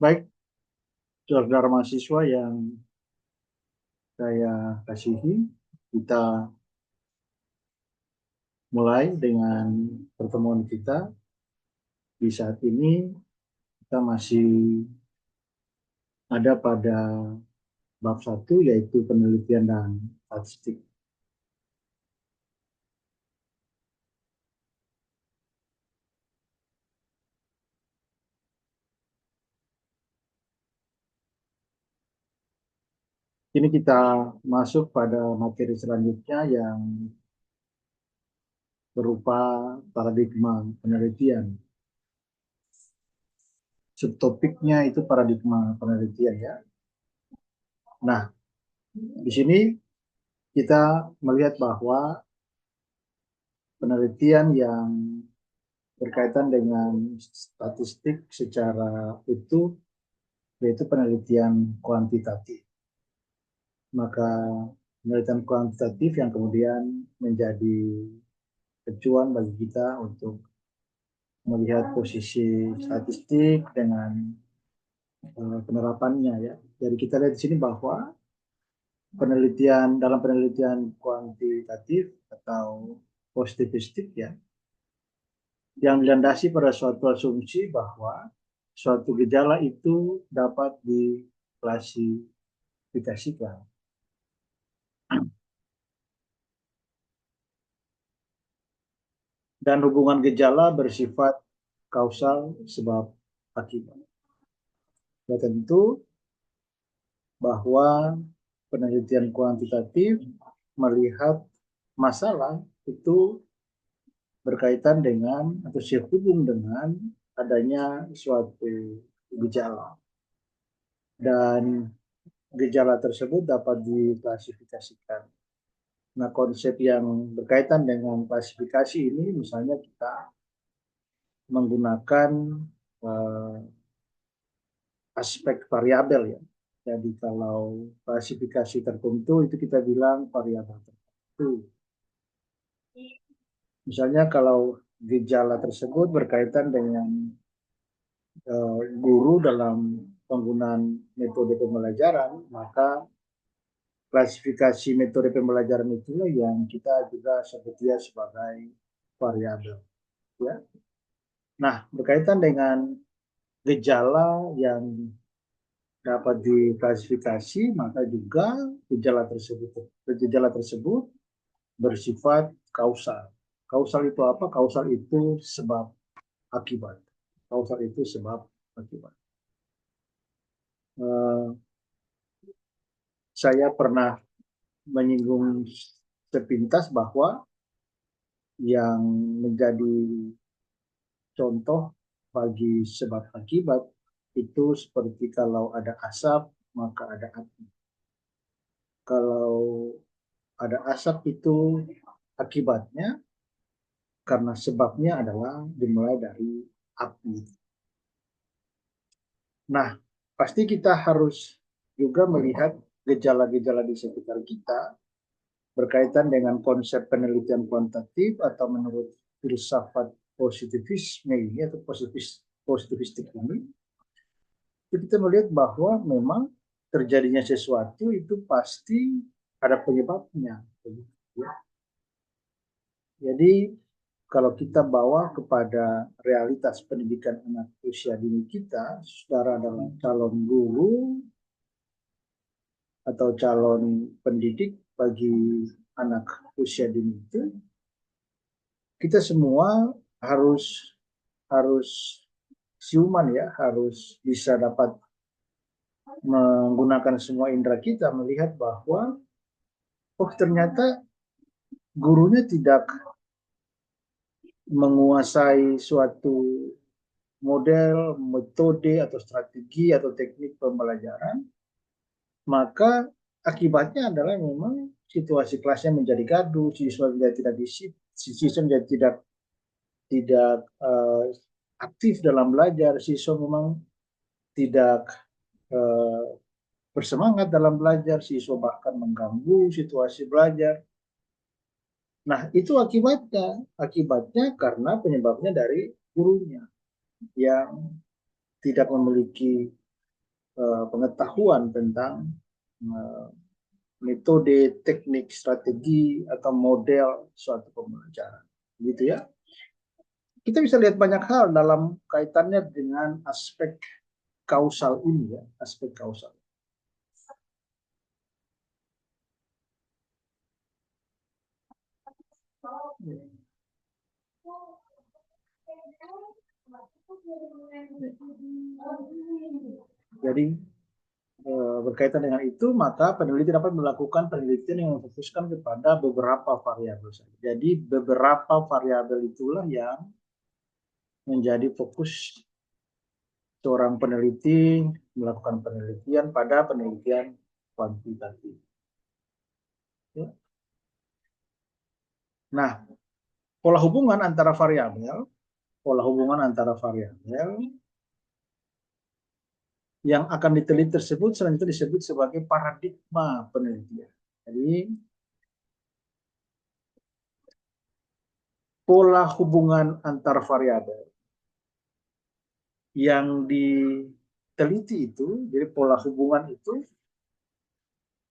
Baik, saudara mahasiswa yang saya kasihi, kita mulai dengan pertemuan kita. Di saat ini kita masih ada pada bab 1, yaitu penelitian dan statistik. Kini kita masuk pada materi selanjutnya yang berupa paradigma penelitian. Subtopiknya itu paradigma penelitian ya. Nah, di sini kita melihat bahwa penelitian yang berkaitan dengan statistik secara utuh, yaitu penelitian kuantitatif. Maka penelitian kuantitatif yang kemudian menjadi acuan bagi kita untuk melihat posisi statistik dengan penerapannya ya. Jadi kita lihat di sini bahwa dalam penelitian kuantitatif atau positivistik ya, yang dilandasi pada suatu asumsi bahwa suatu gejala itu dapat diklasifikasikan. Dan hubungan gejala bersifat kausal sebab akibat. Ya tentu bahwa penelitian kuantitatif melihat masalah itu berkaitan dengan atau sehubung dengan adanya suatu gejala. Dan gejala tersebut dapat diklasifikasikan. Nah, konsep yang berkaitan dengan klasifikasi ini misalnya kita menggunakan uh, aspek variabel ya. Jadi kalau klasifikasi tertentu itu kita bilang variabel tertentu. Misalnya kalau gejala tersebut berkaitan dengan guru dalam penggunaan metode pembelajaran, maka klasifikasi metode pembelajaran itulah yang kita juga sebut dia sebagai variabel. Ya. Nah, berkaitan dengan gejala yang dapat diklasifikasi, maka juga gejala tersebut bersifat kausal. Kausal itu apa? Kausal itu sebab akibat. Kausal itu sebab akibat. Saya pernah menyinggung sepintas bahwa yang menjadi contoh bagi sebab akibat itu seperti kalau ada asap maka ada api. Kalau ada asap itu akibatnya karena sebabnya adalah dimulai dari api. Nah, pasti kita harus juga melihat gejala-gejala di sekitar kita berkaitan dengan konsep penelitian kuantitatif atau menurut filsafat positivisme ini atau positivistik ini, kita melihat bahwa memang terjadinya sesuatu itu pasti ada penyebabnya. Jadi kalau kita bawa kepada realitas pendidikan anak usia dini kita, saudara adalah calon guru atau calon pendidik bagi anak usia dini itu, kita semua harus siuman ya, harus bisa dapat menggunakan semua indera kita melihat bahwa oh ternyata gurunya tidak menguasai suatu model, metode atau strategi atau teknik pembelajaran, maka akibatnya adalah memang situasi kelasnya menjadi gaduh, siswa menjadi tidak disiplin, siswa menjadi tidak aktif dalam belajar, siswa memang tidak bersemangat dalam belajar, siswa bahkan mengganggu situasi belajar. Nah, itu akibatnya karena penyebabnya dari gurunya yang tidak memiliki pengetahuan tentang metode, teknik, strategi atau model suatu pembelajaran, gitu ya. Kita bisa lihat banyak hal dalam kaitannya dengan aspek kausal ini, ya, aspek kausal. Jadi berkaitan dengan itu, maka peneliti dapat melakukan penelitian yang memfokuskan kepada beberapa variabel saja. Jadi beberapa variabel itulah yang menjadi fokus seorang peneliti melakukan penelitian pada penelitian kuantitatif. Ya. Nah, pola hubungan antara variabel yang akan diteliti tersebut selanjutnya disebut sebagai paradigma penelitian. Jadi pola hubungan antar variabel yang diteliti itu, jadi pola hubungan itu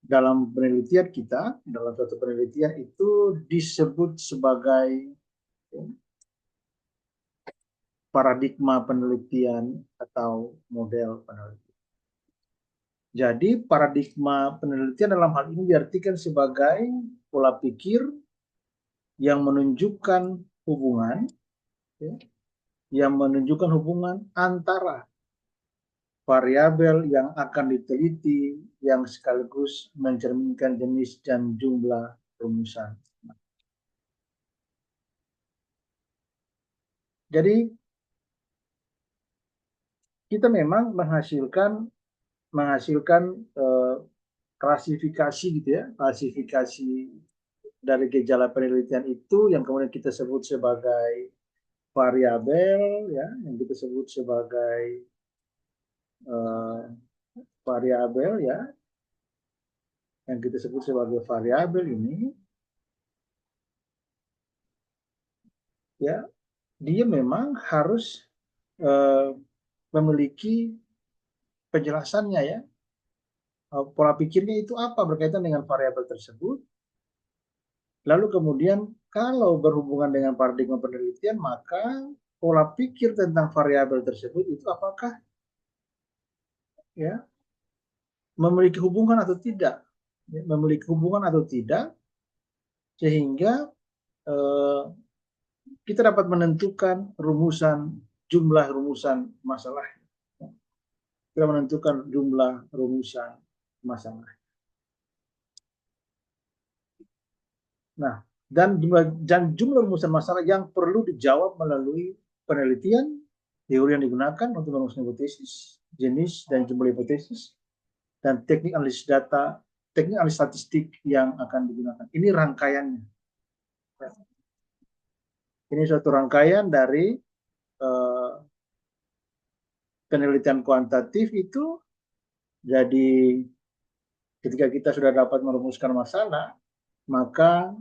dalam penelitian kita, dalam suatu penelitian itu disebut sebagai paradigma penelitian atau model penelitian. Jadi paradigma penelitian dalam hal ini diartikan sebagai pola pikir yang menunjukkan hubungan, ya, yang menunjukkan hubungan antara variabel yang akan diteliti yang sekaligus mencerminkan jenis dan jumlah rumusan. Jadi kita memang menghasilkan klasifikasi gitu ya, klasifikasi dari gejala penelitian itu yang kemudian kita sebut sebagai variabel, ya, yang kita sebut sebagai variabel, ya, yang kita sebut sebagai variabel ini, ya, dia memang harus memiliki penjelasannya, ya, pola pikirnya itu apa berkaitan dengan variabel tersebut. Lalu kemudian kalau berhubungan dengan paradigma penelitian, maka pola pikir tentang variabel tersebut itu apakah, ya, memiliki hubungan atau tidak, ya, memiliki hubungan atau tidak, sehingga kita dapat menentukan jumlah rumusan masalah. Kita menentukan jumlah rumusan masalah. Nah, dan jumlah rumusan masalah yang perlu dijawab melalui penelitian, teori yang digunakan untuk merumuskan hipotesis, jenis dan jumlah hipotesis, dan teknik analisis data, teknik analisis statistik yang akan digunakan. Ini rangkaiannya. Ini suatu rangkaian dari penelitian kuantitatif itu. Jadi ketika kita sudah dapat merumuskan masalah, maka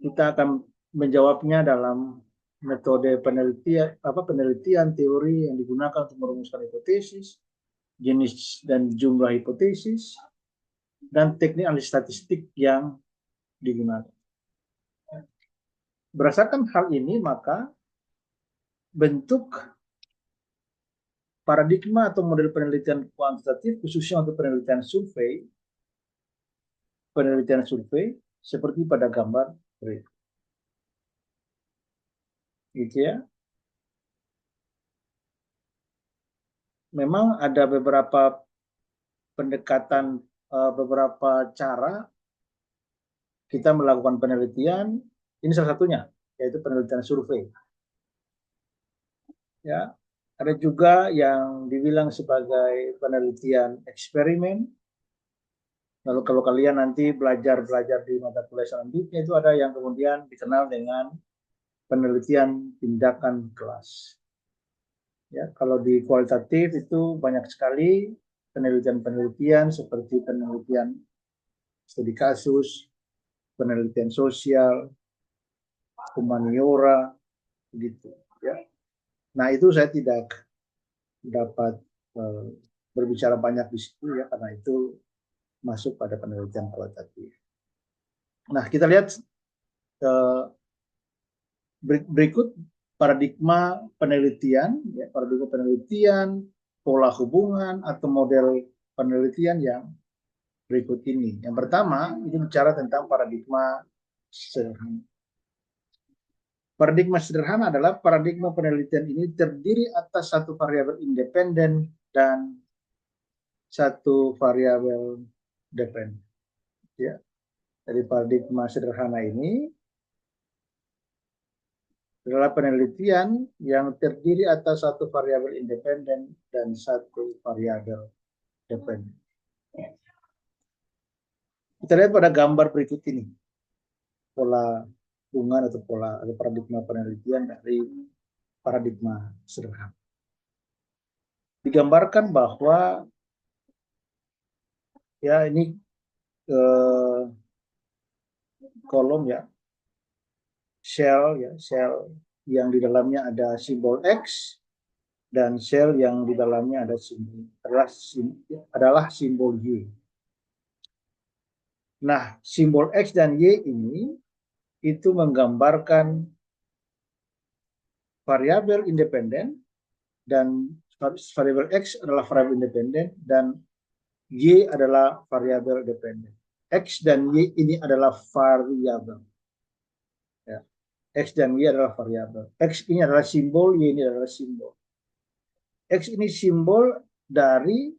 kita akan menjawabnya dalam metode penelitian teori yang digunakan untuk merumuskan hipotesis, jenis dan jumlah hipotesis, dan teknik analisis statistik yang digunakan. Berdasarkan hal ini, maka bentuk paradigma atau model penelitian kuantitatif khususnya untuk penelitian survei seperti pada gambar berikut. Gitu ya. Memang ada beberapa pendekatan, beberapa cara kita melakukan penelitian. Ini salah satunya, yaitu penelitian survei. Ya, ada juga yang dibilang sebagai penelitian eksperimen. Lalu kalau kalian nanti belajar di mata kuliah selanjutnya, itu ada yang kemudian dikenal dengan penelitian tindakan kelas. Ya, kalau di kualitatif itu banyak sekali penelitian-penelitian seperti penelitian studi kasus, penelitian sosial, humaniora, gitu. Ya. Nah itu saya tidak dapat berbicara banyak di situ ya, karena itu masuk pada penelitian kualitatif. Nah, kita lihat berikut paradigma penelitian, ya, paradigma penelitian, pola hubungan atau model penelitian yang berikut ini. Yang pertama, ini bicara tentang paradigma sederhana. Paradigma sederhana adalah paradigma penelitian ini terdiri atas satu variabel independen dan satu variabel dependen. Ya. Jadi paradigma sederhana ini adalah penelitian yang terdiri atas satu variabel independen dan satu variabel dependen. Kita lihat pada gambar berikut ini pola hubungan atau pola atau paradigma penelitian dari paradigma sederhana. Digambarkan bahwa ya ini kolom ya sel yang di dalamnya ada simbol X dan sel yang di dalamnya ada adalah simbol Y. Nah, simbol X dan Y ini itu menggambarkan variabel independen dan variabel X adalah variabel independen dan Y adalah variabel dependen. X dan Y ini adalah variabel. Ya. X dan Y adalah variabel. X ini adalah simbol, Y ini adalah simbol. X ini simbol dari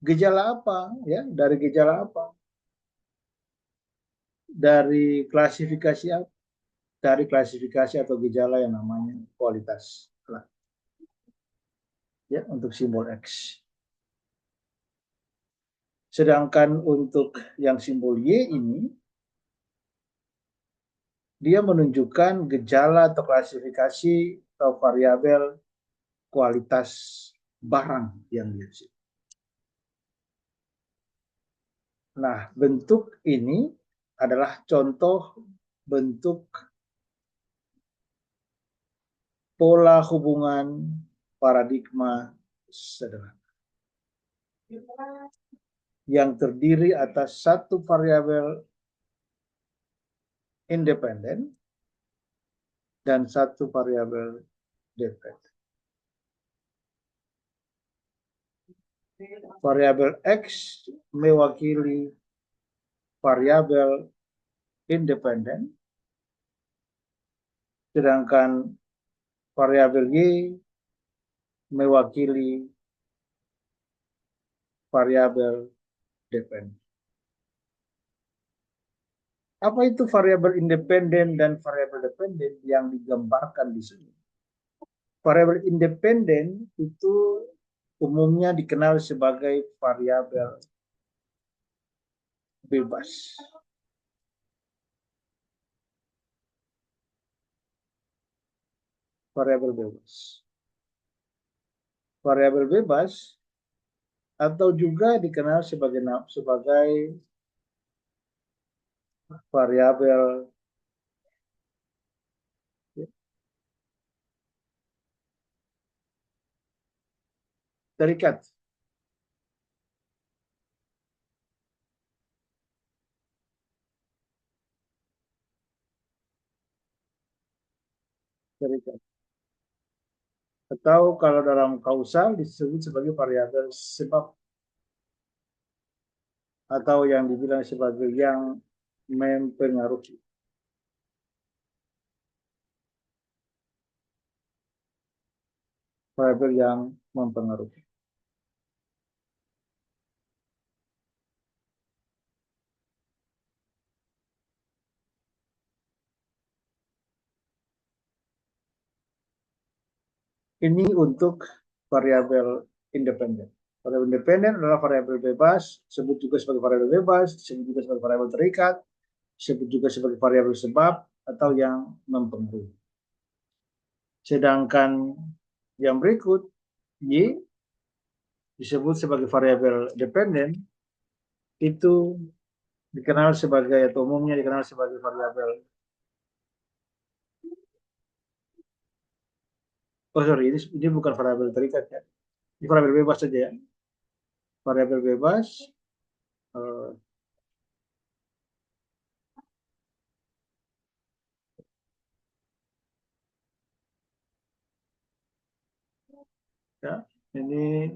gejala apa? Ya, dari gejala apa? Dari klasifikasi apa? Dari klasifikasi atau gejala yang namanya kualitas. Ya, untuk simbol X. Sedangkan untuk yang simbol Y ini, dia menunjukkan gejala atau klasifikasi atau variabel kualitas barang yang dihasilkan. Nah, bentuk ini adalah contoh bentuk pola hubungan paradigma sederhana yang terdiri atas satu variabel independen dan satu variabel dependen. Variabel X mewakili variabel independen, sedangkan variabel Y mewakili variabel dependen. Apa itu variabel independen dan variabel dependen yang digambarkan di sini? Variabel independen itu umumnya dikenal sebagai variabel bebas. Variabel bebas. Variabel bebas atau juga dikenal sebagai variabel terikat. Terikat. Atau kalau dalam kausal disebut sebagai variabel sebab atau yang dibilang sebagai yang mempengaruhi. Variabel yang mempengaruhi. Ini untuk variabel independen. Variabel independen adalah variabel bebas, disebut juga sebagai variabel bebas, disebut juga sebagai variabel terikat, disebut juga sebagai variabel sebab atau yang mempengaruhi. Sedangkan yang berikut, Y, disebut sebagai variabel dependen, itu dikenal sebagai atau umumnya dikenal sebagai variabel ini bukan variabel terikat ya. Ini variabel bebas saja ya. Variabel bebas eh, ya. Ini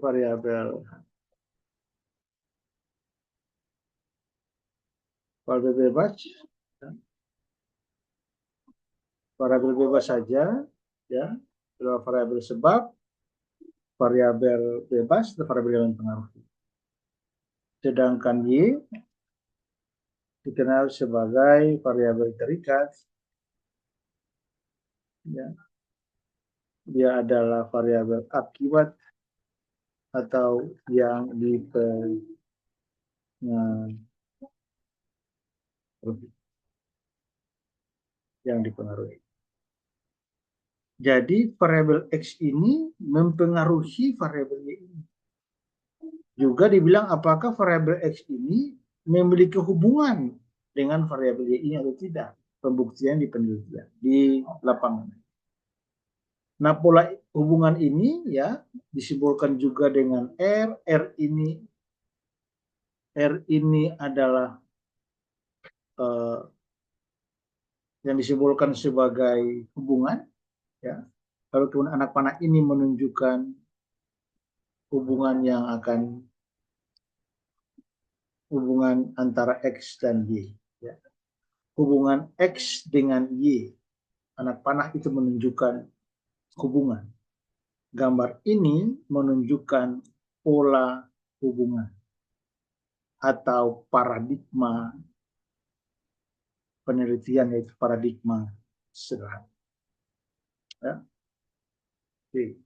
variabel bebas ya. Variabel bebas saja ya. Adalah variabel sebab, variabel bebas dan variabel yang pengaruh. Sedangkan Y dikenal sebagai variabel terikat ya. Dia adalah variabel akibat atau yang dipengaruhi. Jadi variabel X ini mempengaruhi variabel Y ini. Juga dibilang apakah variabel X ini memiliki hubungan dengan variabel Y ini atau tidak. Pembuktian di penelitian, di lapangan. Nah, pola hubungan ini ya disimbolkan juga dengan R. R ini adalah yang disimbolkan sebagai hubungan ya. Lalu kemudian anak panah ini menunjukkan hubungan yang akan hubungan antara X dan Y ya. Hubungan X dengan Y, anak panah itu menunjukkan hubungan. Gambar ini menunjukkan pola hubungan atau paradigma penelitian, yaitu paradigma sederhana ya. Oke.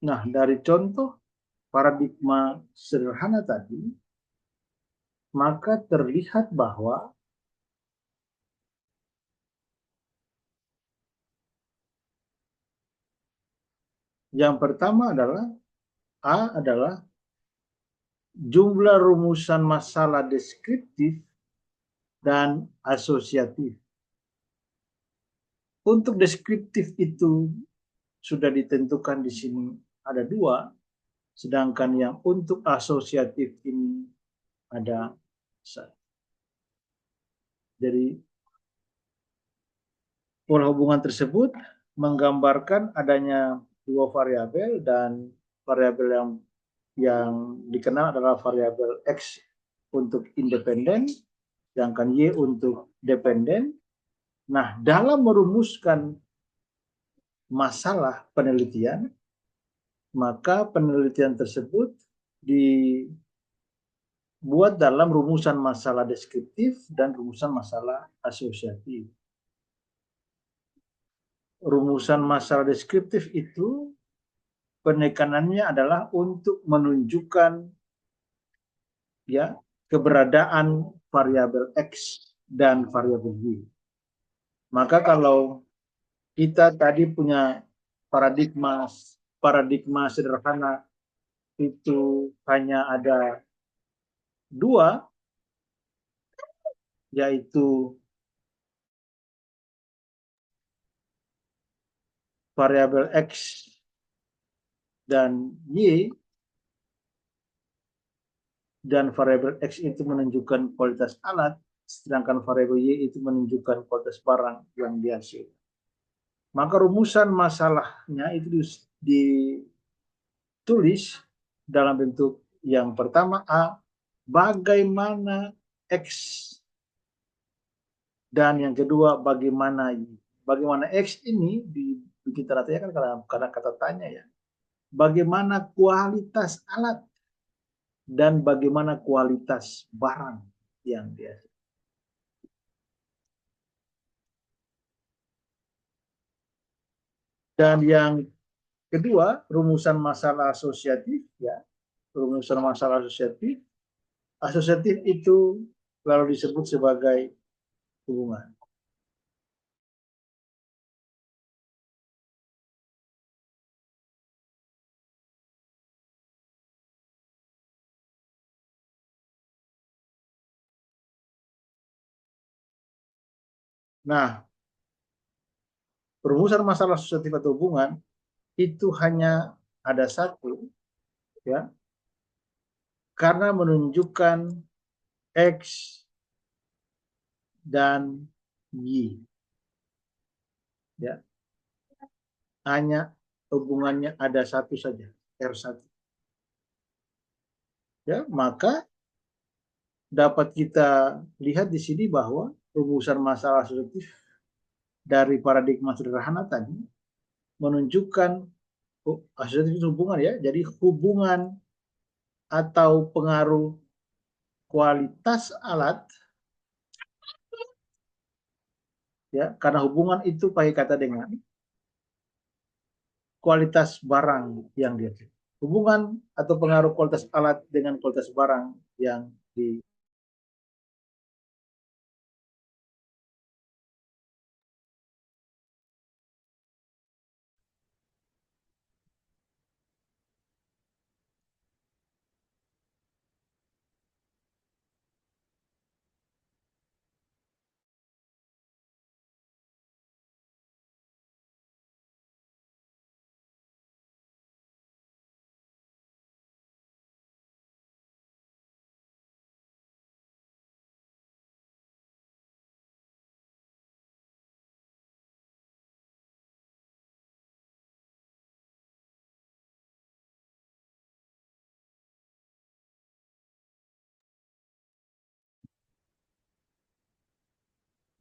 Nah, dari contoh paradigma sederhana tadi, maka terlihat bahwa yang pertama adalah A adalah jumlah rumusan masalah deskriptif dan asosiatif. Untuk deskriptif itu sudah ditentukan di sini ada 2, sedangkan yang untuk asosiatif ini ada 1. Jadi pola hubungan tersebut menggambarkan adanya 2 variabel, dan variabel yang dikenal adalah variabel X untuk independen, sedangkan Y untuk dependen. Nah, dalam merumuskan masalah penelitian, maka penelitian tersebut dibuat dalam rumusan masalah deskriptif dan rumusan masalah asosiatif. Rumusan masalah deskriptif itu penekanannya adalah untuk menunjukkan ya keberadaan variabel X dan variabel Y. Maka kalau kita tadi punya paradigma sederhana itu hanya ada 2, yaitu variabel X dan Y, dan variabel X itu menunjukkan kualitas alat, sedangkan variabel Y itu menunjukkan kualitas barang yang dihasilkan. Maka rumusan masalahnya itu ditulis dalam bentuk yang pertama A, bagaimana X, dan yang kedua bagaimana Y. Bagaimana X ini dibikin tanda tanya kan karena kata tanya ya. Bagaimana kualitas alat dan bagaimana kualitas barang yang dihasilkan. Dan yang kedua, rumusan masalah asosiatif ya. Rumusan masalah asosiatif. Asosiatif itu lalu disebut sebagai hubungan. Nah, perumusan masalah asosiatif atau hubungan itu hanya ada satu, ya, karena menunjukkan X dan Y, ya, hanya hubungannya ada satu saja, R1. Ya, maka dapat kita lihat di sini bahwa rumusan masalah asosiatif dari paradigma sederhana tadi menunjukkan asosiatif hubungan, ya. Jadi hubungan atau pengaruh kualitas alat, ya, karena hubungan itu pakai kata dengan kualitas barang yang dia hubungan atau pengaruh kualitas alat dengan kualitas barang yang di.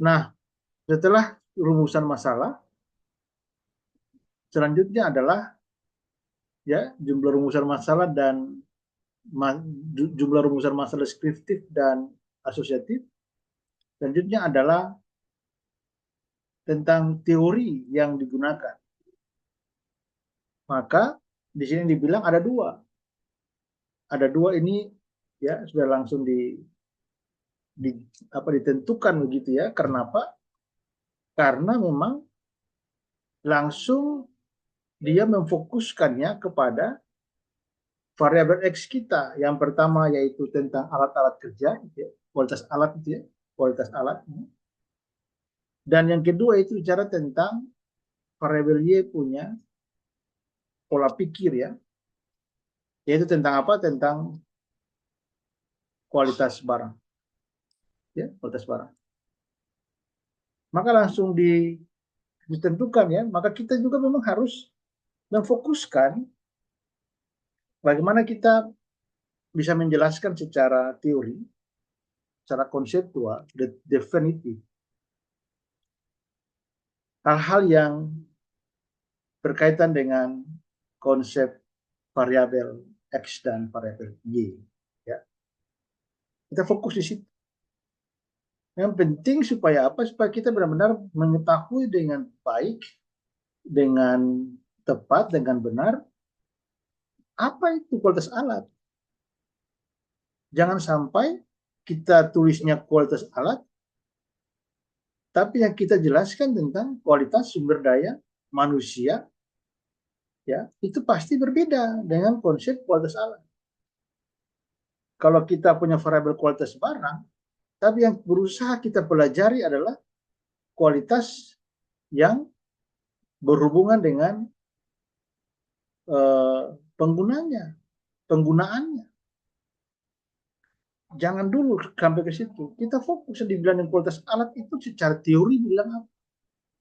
Nah, setelah rumusan masalah, selanjutnya adalah, ya, jumlah rumusan masalah dan jumlah rumusan masalah deskriptif dan asosiatif. Selanjutnya adalah tentang teori yang digunakan. Maka di sini dibilang ada dua. Ada dua ini, ya, sudah langsung ditentukan begitu, ya. Kenapa? Karena memang langsung dia memfokuskannya kepada variabel X kita. Yang pertama yaitu tentang alat-alat kerja, ya, kualitas alat itu, ya, kualitas alat. Dan yang kedua itu bicara tentang variabel Y punya pola pikir, ya, yaitu tentang apa? Tentang kualitas barang, ya, kualitas barang. Maka langsung ditentukan, ya. Maka kita juga memang harus memfokuskan bagaimana kita bisa menjelaskan secara teori, secara konseptual, definitif, hal-hal yang berkaitan dengan konsep variabel X dan variabel Y. Ya. Kita fokus di situ. Yang penting supaya apa? Supaya kita benar-benar mengetahui dengan baik, dengan tepat, dengan benar, apa itu kualitas alat. Jangan sampai kita tulisnya kualitas alat, tapi yang kita jelaskan tentang kualitas sumber daya manusia, ya, itu pasti berbeda dengan konsep kualitas alat. Kalau kita punya variabel kualitas barang, tapi yang berusaha kita pelajari adalah kualitas yang berhubungan dengan penggunaannya. Jangan dulu sampai ke situ. Kita fokus di bilang kualitas alat itu secara teori bilang apa.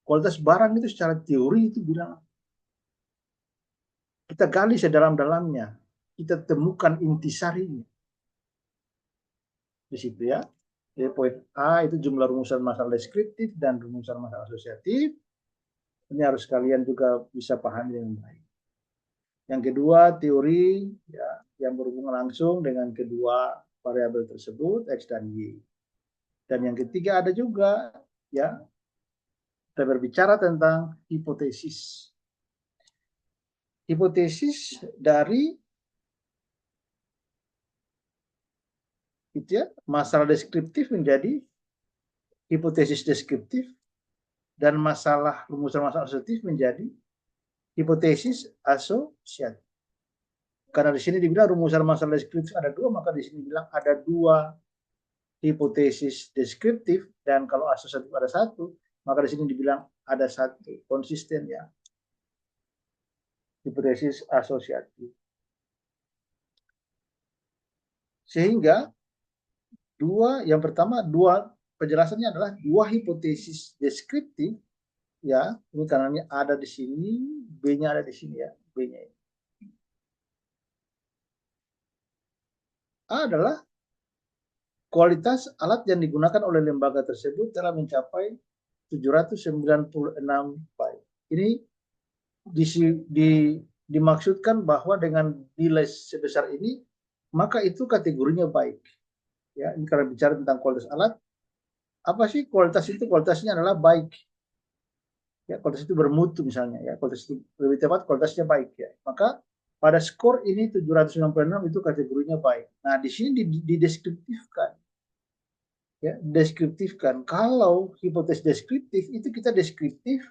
Kualitas barang itu secara teori itu bilang apa. Kita gali sedalam-dalamnya. Kita temukan intisarinya. Di situ, ya. Jadi poin A itu jumlah rumusan masalah deskriptif dan rumusan masalah asosiatif. Ini harus kalian juga bisa pahami dengan baik. Yang kedua, teori, ya, yang berhubungan langsung dengan kedua variabel tersebut, X dan Y. Dan yang ketiga ada juga, ya, kita berbicara tentang hipotesis. Hipotesis dari itu, ya, masalah deskriptif menjadi hipotesis deskriptif dan rumusan masalah asosiatif menjadi hipotesis asosiatif. Karena di sini dibilang rumusan masalah deskriptif ada dua, maka di sini bilang ada dua hipotesis deskriptif, dan kalau asosiatif ada satu, maka di sini dibilang ada satu konsisten ya, hipotesis asosiatif. Sehingga yang pertama penjelasannya adalah dua hipotesis deskriptif ya, ini kanannya ada di sini, B-nya ada di sini ya, B-nya ini. A adalah kualitas alat yang digunakan oleh lembaga tersebut telah mencapai 796 byte. Ini dimaksudkan bahwa dengan nilai sebesar ini, maka itu kategorinya baik. Ya, ini karena bicara tentang kualitas alat, apa sih kualitas itu? Kualitasnya adalah baik. Ya, kualitas itu bermutu misalnya ya, kualitas itu lebih tepat kualitasnya baik ya. Maka pada skor ini 796 itu kategorinya baik. Nah, di sini dideskriptifkan. Ya, deskriptifkan. Kalau hipotesis deskriptif itu kita deskriptif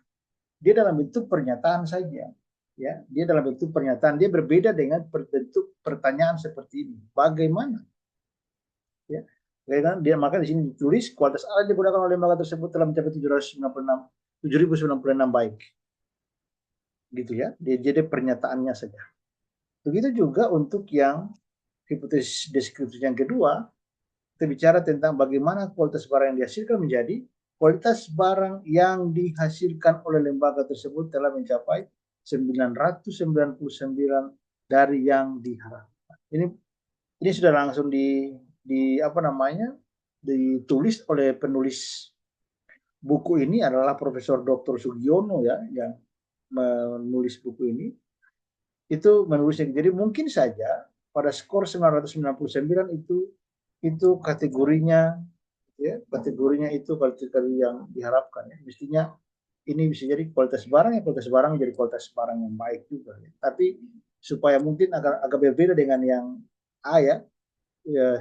dia dalam bentuk pernyataan saja. Ya, dia dalam bentuk pernyataan, dia berbeda dengan bentuk pertanyaan seperti ini. Bagaimana? Ya, maka di sini ditulis kualitas alat yang digunakan oleh lembaga tersebut telah mencapai 7.096 baik. Gitu ya. Jadi pernyataannya saja. Begitu juga untuk yang hipotesis deskriptif yang kedua, kita bicara tentang bagaimana kualitas barang yang dihasilkan menjadi kualitas barang yang dihasilkan oleh lembaga tersebut telah mencapai 999 dari yang diharapkan. Ini sudah langsung ditulis oleh penulis buku ini adalah Profesor Dr. Sugiono ya, yang menulis buku ini. Itu menulisnya. Jadi mungkin saja pada skor 999 itu kategorinya ya, kategorinya itu kategori yang diharapkan ya. Mestinya ini bisa jadi kualitas barang jadi kualitas barang yang baik juga ya. Tapi supaya mungkin agak berbeda dengan yang A ya,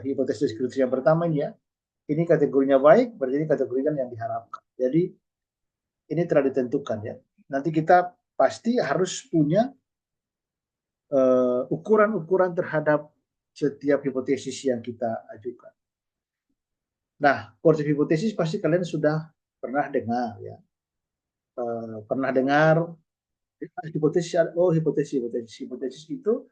hipotesis deskripsi yang pertama ini ya, ini kategorinya baik, berarti ini kategorikan yang diharapkan. Jadi ini telah ditentukan ya. Nanti kita pasti harus punya ukuran-ukuran terhadap setiap hipotesis yang kita ajukan. Nah, kualitas hipotesis pasti kalian sudah pernah dengar ya. Pernah dengar hipotesis itu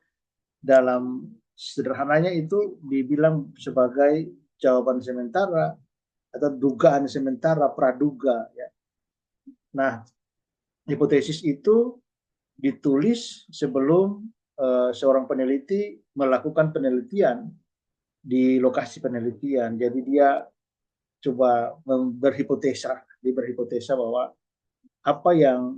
dalam sederhananya itu dibilang sebagai jawaban sementara atau dugaan sementara, praduga ya. Nah, hipotesis itu ditulis sebelum seorang peneliti melakukan penelitian di lokasi penelitian. Jadi dia coba berhipotesa bahwa apa yang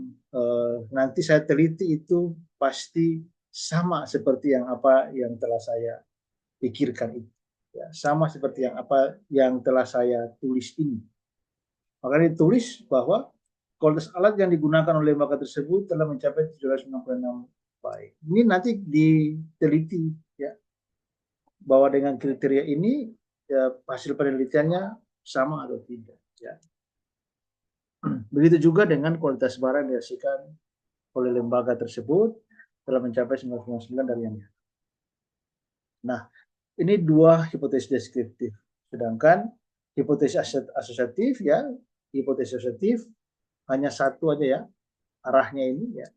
nanti saya teliti itu pasti sama seperti apa yang telah saya pikirkan itu. Ya, sama seperti apa yang telah saya tulis ini. Maka ditulis bahwa kualitas alat yang digunakan oleh lembaga tersebut telah mencapai 796 baik. Ini nanti diteliti ya, bahwa dengan kriteria ini ya, hasil penelitiannya sama atau tidak. Ya. Begitu juga dengan kualitas barang yang dihasilkan oleh lembaga tersebut telah mencapai 99 dari yang lain. Nah, ini dua hipotesis deskriptif. Sedangkan hipotesis asosiatif ya, hipotesis asosiatif hanya satu aja ya, arahnya ini ya,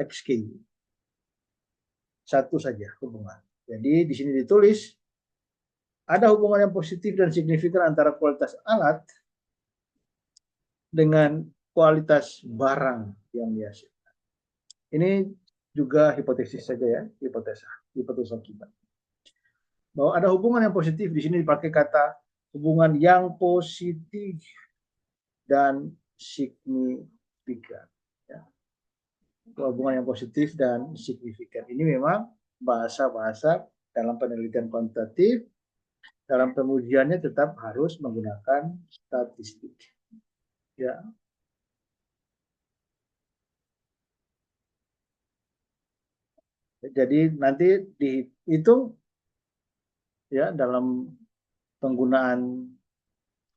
XK. Satu saja hubungan. Jadi di sini ditulis ada hubungan yang positif dan signifikan antara kualitas alat dengan kualitas barang yang dihasilkan. Ini juga hipotesis saja ya, hipotesa kita. Bahwa ada hubungan yang positif, di sini dipakai kata hubungan yang positif dan signifikan. Ya. Hubungan yang positif dan signifikan. Ini memang bahasa-bahasa dalam penelitian kuantitatif, dalam pengujiannya tetap harus menggunakan statistik. Ya. Jadi nanti dihitung ya dalam penggunaan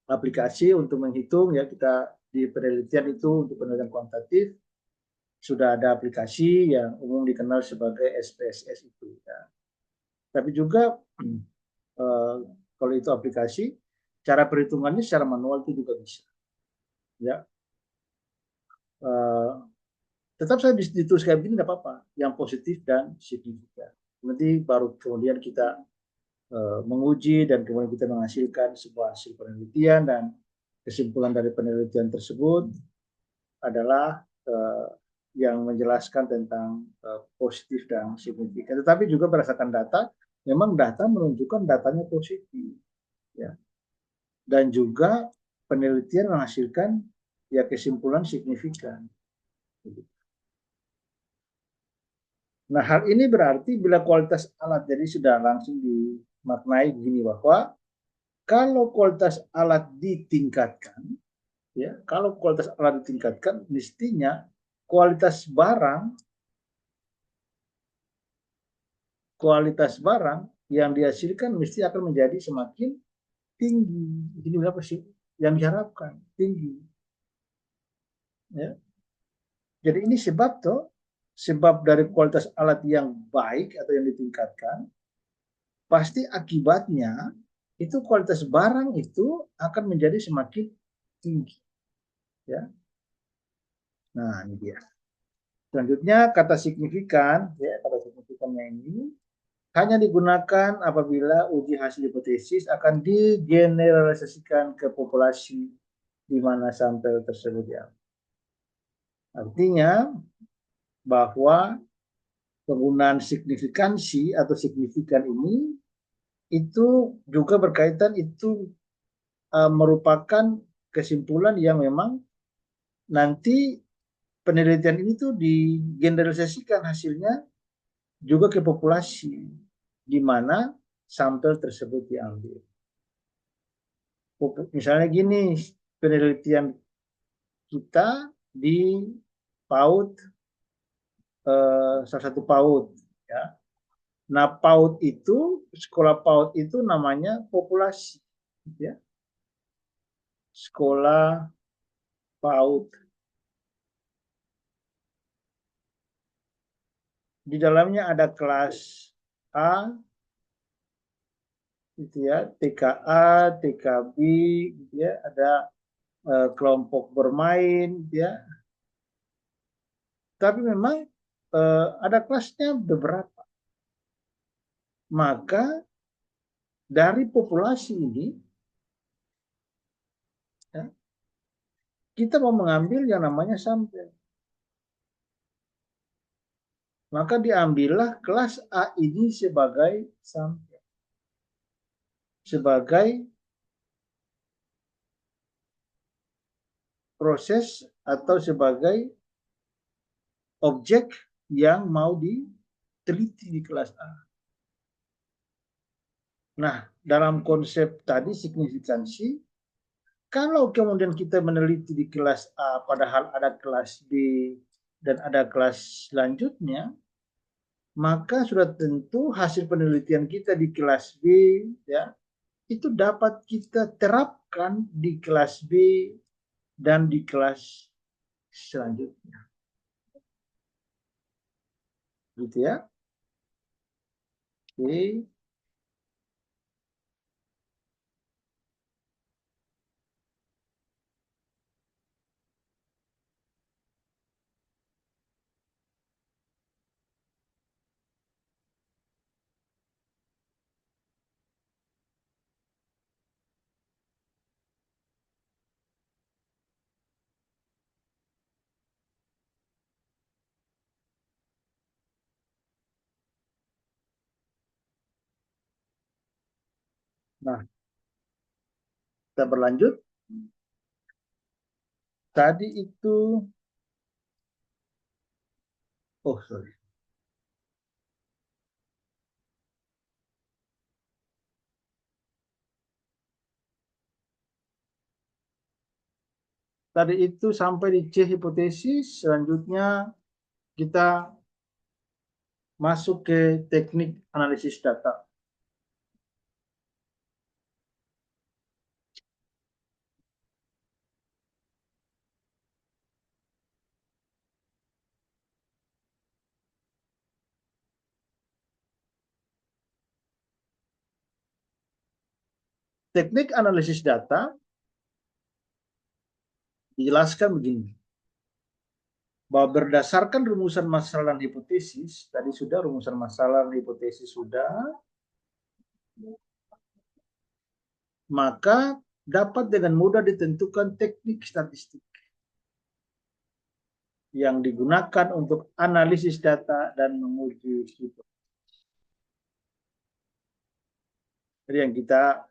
aplikasi untuk menghitung ya, kita di penelitian itu untuk penelitian kuantitatif sudah ada aplikasi yang umum dikenal sebagai SPSS itu ya. Tapi juga kalau itu aplikasi, cara perhitungannya secara manual itu juga bisa ya. Eh, tetap saya ditulis kayak begini tidak apa-apa, yang positif dan signifikan. Nanti baru kemudian kita menguji dan kemudian kita menghasilkan sebuah hasil penelitian, dan kesimpulan dari penelitian tersebut adalah yang menjelaskan tentang positif dan signifikan. Tetapi juga berdasarkan data, memang data menunjukkan datanya positif, ya. Dan juga penelitian menghasilkan ya kesimpulan signifikan. Nah, hal ini berarti bila kualitas alat jadi sudah langsung dimaknai begini, bahwa kalau kualitas alat ditingkatkan, ya, kalau kualitas alat ditingkatkan, mestinya kualitas barang yang dihasilkan mesti akan menjadi semakin tinggi. Ini berapa sih yang diharapkan? Tinggi. Ya. Jadi ini sebab dari kualitas alat yang baik atau yang ditingkatkan, pasti akibatnya itu kualitas barang itu akan menjadi semakin tinggi. Ya. Nah, ini dia. Selanjutnya kata signifikan, ya, kata signifikannya ini hanya digunakan apabila uji hasil hipotesis akan digeneralisasikan ke populasi di mana sampel tersebut ya. Artinya bahwa penggunaan signifikansi atau signifikan ini itu juga berkaitan, itu merupakan kesimpulan yang memang nanti penelitian ini tuh digeneralisasikan hasilnya juga ke populasi di mana sampel tersebut diambil. Misalnya gini, penelitian kita di PAUD, salah satu PAUD ya. Nah, PAUD itu, sekolah PAUD itu namanya populasi ya. Sekolah PAUD. Di dalamnya ada kelas A gitu ya, TKA, TKB gitu ya, ada kelompok bermain gitu ya. Tapi memang ada kelasnya beberapa. Maka dari populasi ini ya, kita mau mengambil yang namanya sampel. Maka diambillah kelas A ini sebagai sampel, sebagai proses atau sebagai objek yang mau diteliti di kelas A. Nah, dalam konsep tadi signifikansi, kalau kemudian kita meneliti di kelas A, padahal ada kelas B dan ada kelas selanjutnya, maka sudah tentu hasil penelitian kita di kelas B ya, itu dapat kita terapkan di kelas B dan di kelas selanjutnya. Gitu ya. Oke. Nah, kita berlanjut. Tadi itu, oh sorry. Tadi itu sampai di C hipotesis, selanjutnya kita masuk ke teknik analisis data. Teknik analisis data dijelaskan begini, bahwa berdasarkan rumusan masalah dan hipotesis, tadi sudah rumusan masalah dan hipotesis sudah, maka dapat dengan mudah ditentukan teknik statistik yang digunakan untuk analisis data dan menguji hipotesis. Jadi yang kita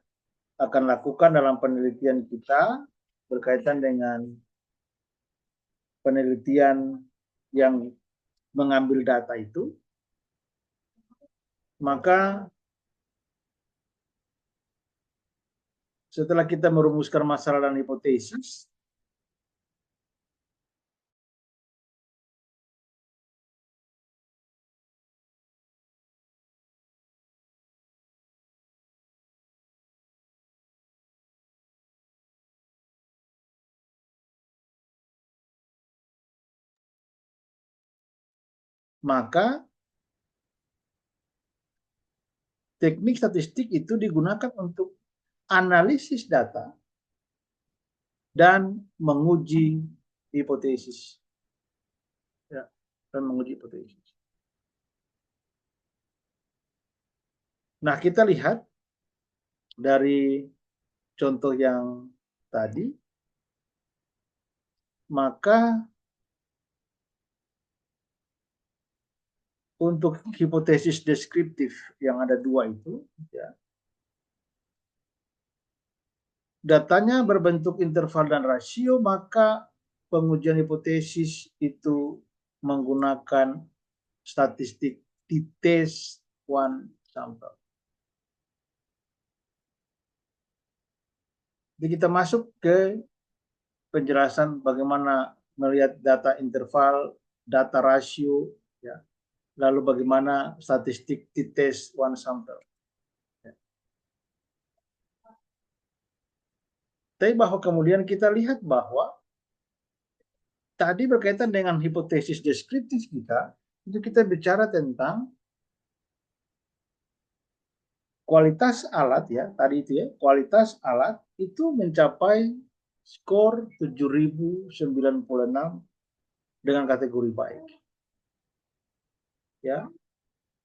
akan lakukan dalam penelitian kita berkaitan dengan penelitian yang mengambil data itu, maka setelah kita merumuskan masalah dan hipotesis, maka teknik statistik itu digunakan untuk analisis data dan menguji hipotesis. Ya, dan menguji hipotesis. Nah, kita lihat dari contoh yang tadi, maka untuk hipotesis deskriptif yang ada dua itu, ya, datanya berbentuk interval dan rasio, maka pengujian hipotesis itu menggunakan statistik t-test one sample. Jadi kita masuk ke penjelasan bagaimana melihat data interval, data rasio, ya, lalu bagaimana statistik t-test one sample. Ya. Tapi bahwa kemudian kita lihat bahwa tadi berkaitan dengan hipotesis deskriptif kita, itu kita bicara tentang kualitas alat, ya, tadi itu ya, kualitas alat itu mencapai skor 7096 dengan kategori baik. Ya,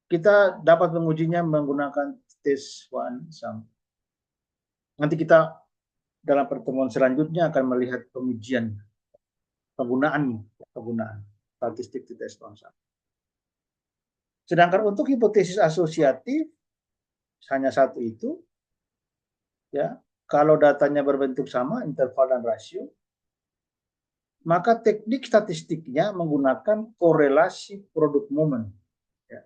kita dapat mengujinya menggunakan tes one sample. Nanti kita dalam pertemuan selanjutnya akan melihat pengujian penggunaan statistik tes one sample. Sedangkan untuk hipotesis asosiatif hanya satu itu, ya, kalau datanya berbentuk sama, interval dan rasio, maka teknik statistiknya menggunakan korelasi produk momen. Ya.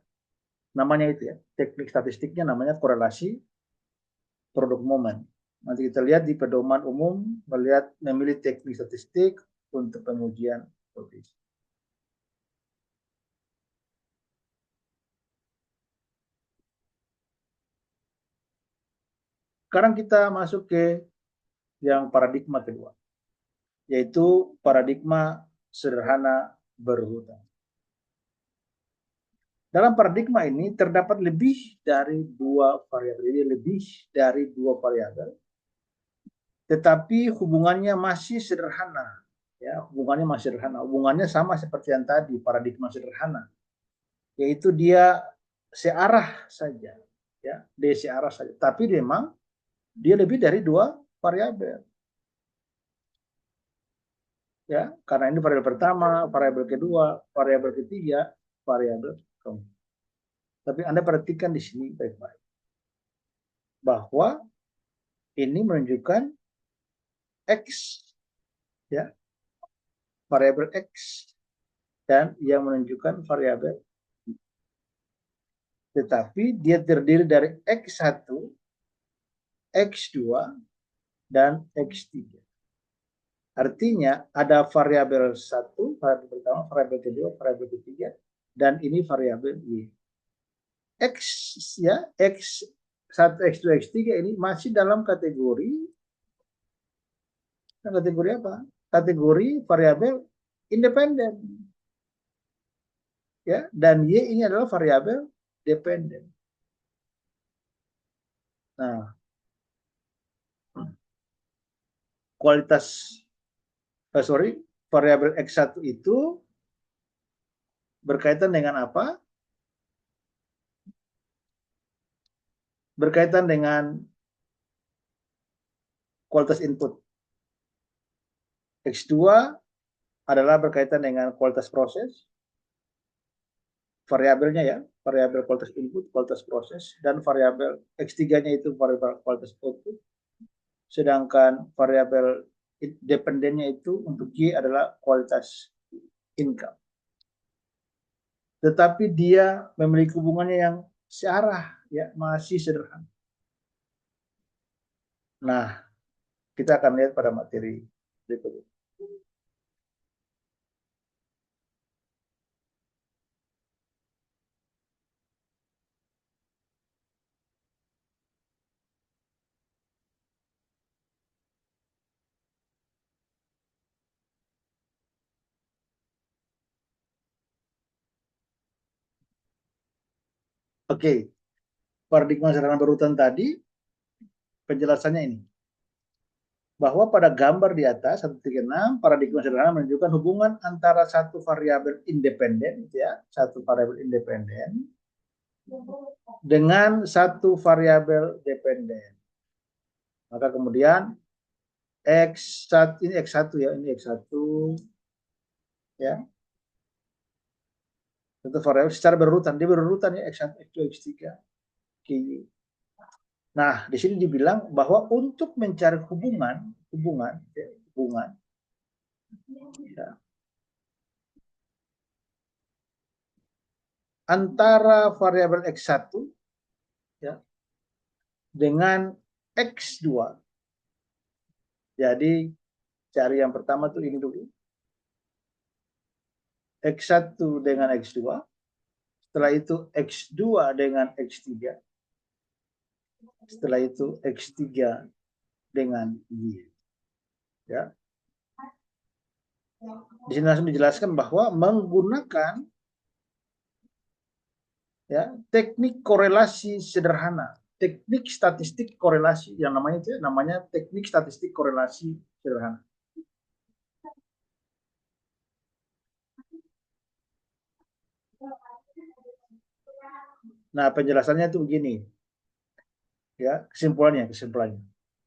Namanya itu ya, teknik statistiknya namanya korelasi produk momen. Nanti kita lihat di pedoman umum memilih teknik statistik untuk pengujian hipotesis. Sekarang kita masuk ke yang paradigma kedua, yaitu paradigma sederhana berurutan. Dalam paradigma ini terdapat lebih dari dua variabel, tetapi hubungannya masih sederhana. Ya, hubungannya sama seperti yang tadi, paradigma sederhana, yaitu dia searah saja, ya, dia searah saja. Tapi memang dia lebih dari dua variabel. Ya, karena ini variabel pertama, variabel kedua, variabel ketiga, variabel keempat. Tapi Anda perhatikan di sini baik-baik bahwa ini menunjukkan X, ya, variabel X, dan yang menunjukkan variabel, tetapi dia terdiri dari X1, X2, dan X3. Artinya ada variabel 1, variabel pertama, variabel kedua, variabel ketiga, dan ini variabel Y. X, ya, X1, X2, X3 ini masih dalam kategori apa? Kategori variabel independen. Ya, dan Y ini adalah variabel dependen. Nah, kualitas variabel X1 itu berkaitan dengan apa? Berkaitan dengan kualitas input. X2 adalah berkaitan dengan kualitas proses, variabelnya ya, variabel kualitas input, kualitas proses, dan variabel X3-nya itu variabel kualitas output. Sedangkan variabel dependennya itu untuk Y adalah kualitas income. Tetapi dia memiliki hubungannya yang searah, ya, masih sederhana. Nah, kita akan lihat pada materi berikutnya. Oke, paradigma sederhana berurutan tadi, penjelasannya ini. Bahwa pada gambar di atas 136 paradigma sederhana menunjukkan hubungan antara satu variabel independen, ya, satu variabel independen dengan satu variabel dependen. Maka kemudian X1 ini X1 ya, ini X1 ya. Satu variabel secara berurutan, dia berurutan ya X1, X2, X3. Oke. Nah, di sini dibilang bahwa untuk mencari hubungan ya, antara variabel X1 ya, dengan X2. Jadi cari yang pertama tuh ini dulu. X1 dengan X2. Setelah itu X2 dengan X3. Setelah itu X3 dengan Y. Ya. Di sini langsung dijelaskan bahwa menggunakan ya teknik korelasi sederhana, teknik statistik korelasi yang namanya itu namanya teknik statistik korelasi sederhana. Nah, penjelasannya itu begini. Ya, kesimpulannya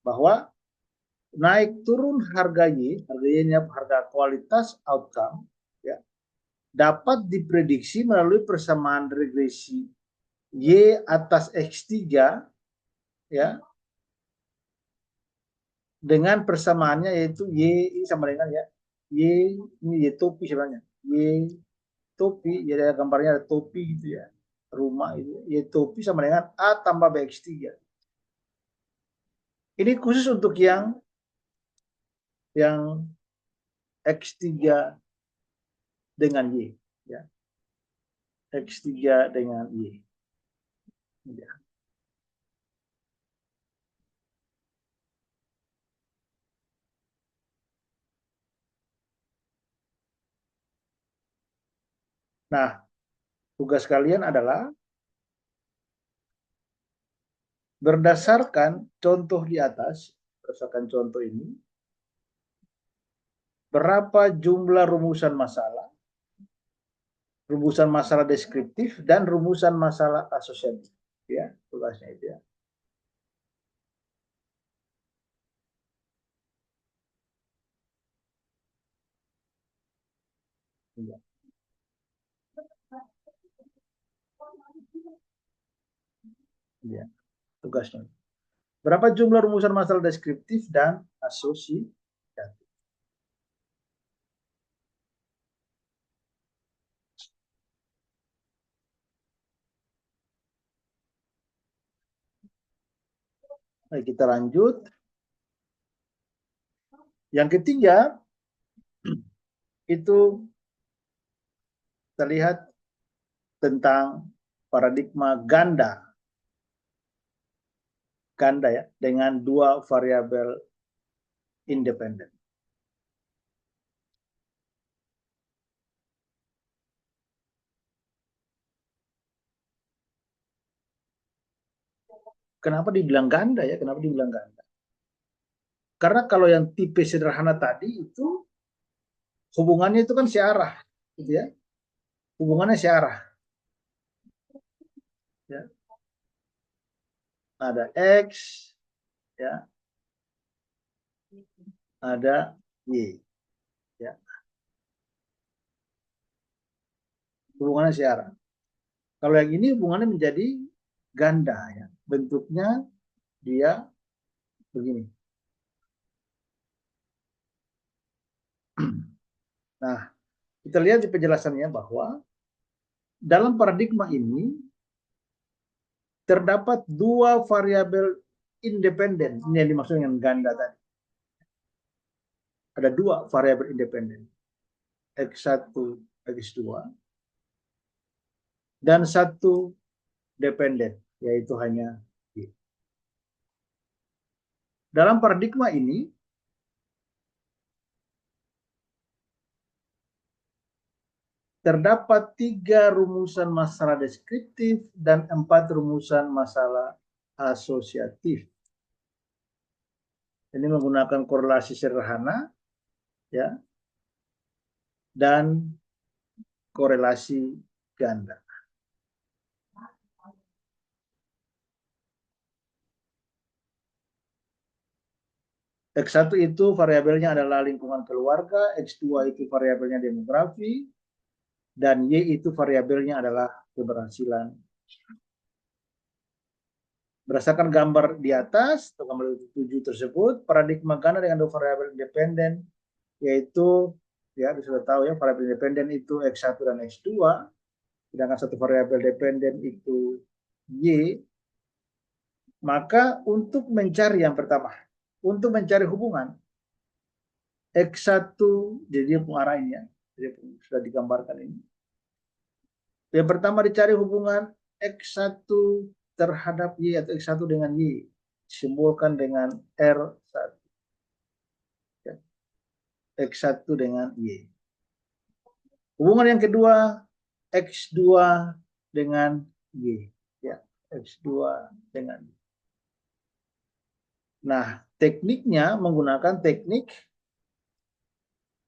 bahwa naik turun harga Y ini harga kualitas outcome ya, dapat diprediksi melalui persamaan regresi Y atas X3 ya, dengan persamaannya yaitu Y sama dengan ya Y ini Y topi sebenarnya, Y topi, jadi gambarnya ada topi gitu ya, rumah itu Y topi sama dengan A tambah BX3. Ini khusus untuk yang X3 dengan Y ya, X3 dengan Y ya. Nah, tugas kalian adalah berdasarkan contoh di atas, berdasarkan contoh ini, berapa jumlah rumusan masalah deskriptif, dan rumusan masalah asosiatif. Ya, tugasnya itu ya. Ya, ya, tugasnya. Berapa jumlah rumusan masalah deskriptif dan asosiatif? Baik, kita lanjut. Yang ketiga, itu terlihat tentang paradigma ganda ya, dengan dua variabel independen. Kenapa dibilang ganda ya? Kenapa dibilang ganda? Karena kalau yang tipe sederhana tadi itu hubungannya itu kan searah, gitu ya. Hubungannya searah. Ya. Ada X, ya, ada Y, ya. Hubungannya searah. Kalau yang ini hubungannya menjadi ganda, ya. Bentuknya dia begini. Nah, kita lihat di penjelasannya bahwa dalam paradigma ini terdapat dua variabel independen. Ini yang dimaksud dengan ganda tadi. Ada dua variabel independen. X1, X2. Dan satu dependen, yaitu hanya Y. Dalam paradigma ini, terdapat 3 rumusan masalah deskriptif dan 4 rumusan masalah asosiatif. Ini menggunakan korelasi sederhana, ya, dan korelasi ganda. X1 itu variabelnya adalah lingkungan keluarga, X2 itu variabelnya demografi, dan Y itu variabelnya adalah keberhasilan. Berdasarkan gambar di atas, atau gambar 7 tersebut, paradigma ganda dengan dua variabel independen, yaitu, ya sudah tahu ya, variabel independen itu X1 dan X2, sedangkan satu variabel dependen itu Y. Maka untuk mencari yang pertama, untuk mencari hubungan X1, jadi dia pengarahnya, jadi sudah digambarkan ini. Yang pertama dicari hubungan X1 terhadap Y atau X1 dengan Y, disimbolkan dengan R1. X1 dengan Y. Hubungan yang kedua, X2 dengan Y. Ya, X2 dengan Y. Nah, tekniknya menggunakan teknik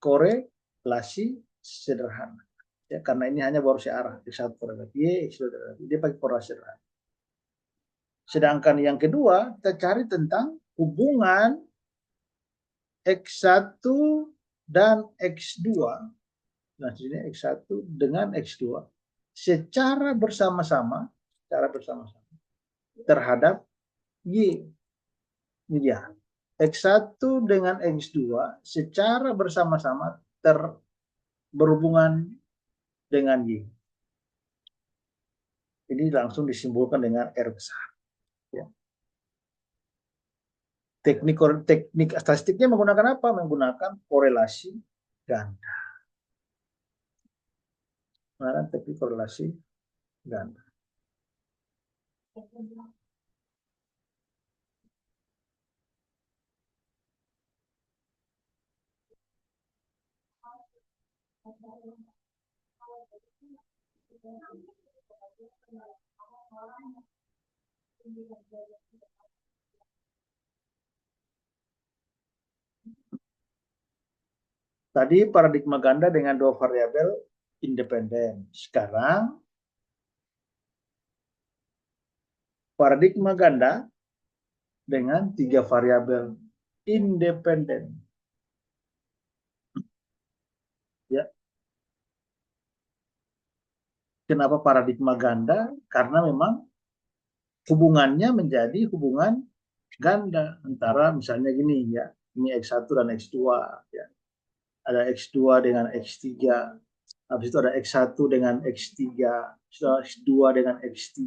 korelasi sederhana. Ya, karena ini hanya baru searah. X1 terhadap Y, X2 terhadap Y. Dia pakai korelasi sederhana. Sedangkan yang kedua, kita cari tentang hubungan X1 dan X2. Nah, sini X1 dengan X2 secara bersama-sama terhadap Y. Ini dia. X1 dengan X2 secara bersama-sama berhubungan dengan Y. Ini langsung disimbolkan dengan R besar. Ya. Teknik statistiknya menggunakan apa? Menggunakan korelasi ganda. Menggunakan teknik korelasi ganda. Tadi paradigma ganda dengan dua variabel independen. Sekarang paradigma ganda dengan 3 variabel independen. Ya. Kenapa paradigma ganda? Karena memang hubungannya menjadi hubungan ganda antara misalnya gini ya, ini X1 dan X2 ya. Ada X2 dengan X3. Habis itu ada X1 dengan X3, X2 dengan X3.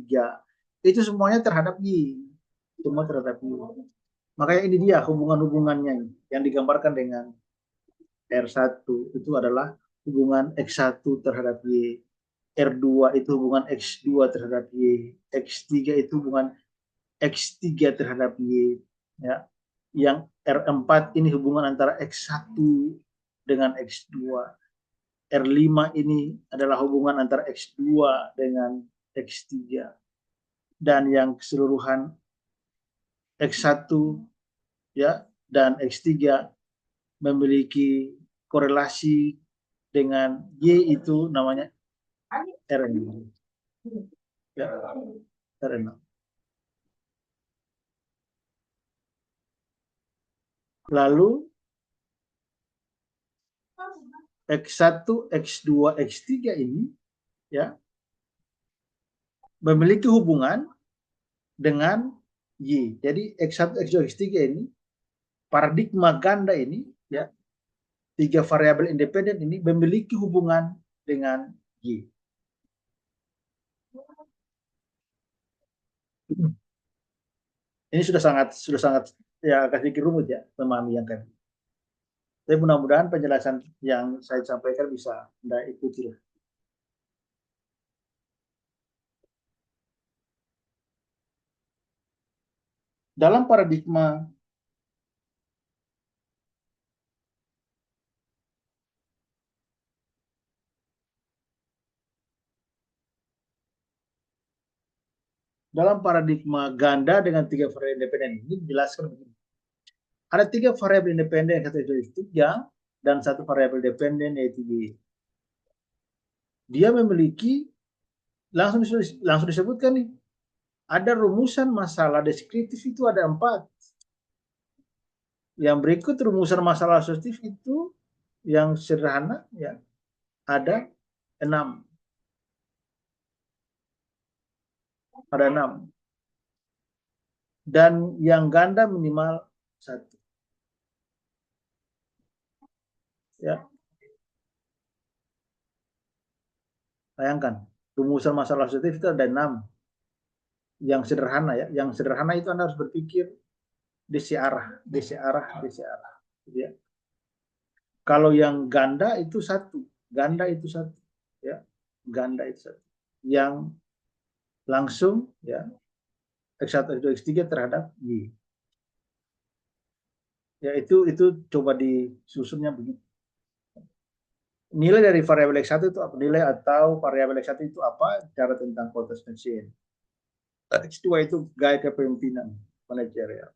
Itu semuanya terhadap Y. Semua terhadap Y. Makanya ini dia hubungan-hubungannya yang digambarkan dengan R1 itu adalah hubungan X1 terhadap Y. R2 itu hubungan X2 terhadap Y. X3 itu hubungan X3 terhadap Y. Ya. Yang R4 ini hubungan antara X1 dengan X2. R5 ini adalah hubungan antara X2 dengan X3. Dan yang keseluruhan X1 ya dan X3 memiliki korelasi dengan Y itu namanya R0. Ya, R0. Lalu X1, X2, X3 ini ya memiliki hubungan dengan Y. Jadi X1, X2, X3 ini paradigma ganda ini ya, tiga variabel independen ini memiliki hubungan dengan Y. Ini sudah sangat ya agak sedikit rumit ya memahami yang tadi. Tapi mudah-mudahan penjelasan yang saya sampaikan bisa Anda ikuti. Dalam paradigma ganda dengan tiga variabel independen ini dijelaskan begini. Ada tiga variabel independen, satu itu yang dan satu variabel dependen yaitu Y. Dia memiliki langsung disebutkan nih, ada rumusan masalah deskriptif itu ada 4. Yang berikut rumusan masalah asosiatif itu yang sederhana ya ada 6. Ada 6. Dan yang ganda minimal 1. Ya. Bayangkan, rumusan masalah asosiatif itu ada 6. Yang sederhana ya, yang sederhana itu Anda harus berpikir DC arah. Ya. Kalau yang ganda itu 1. Ganda itu 1. Ya. Ganda itu 1. Yang langsung ya X1, X2, X3 terhadap Y. Ya itu coba disusunnya begini. Nilai dari variabel X1 itu apa? Nilai atau variabel X1 itu apa? Cara tentang kualitas mesin. X2 itu gaya kepemimpinan manajerial.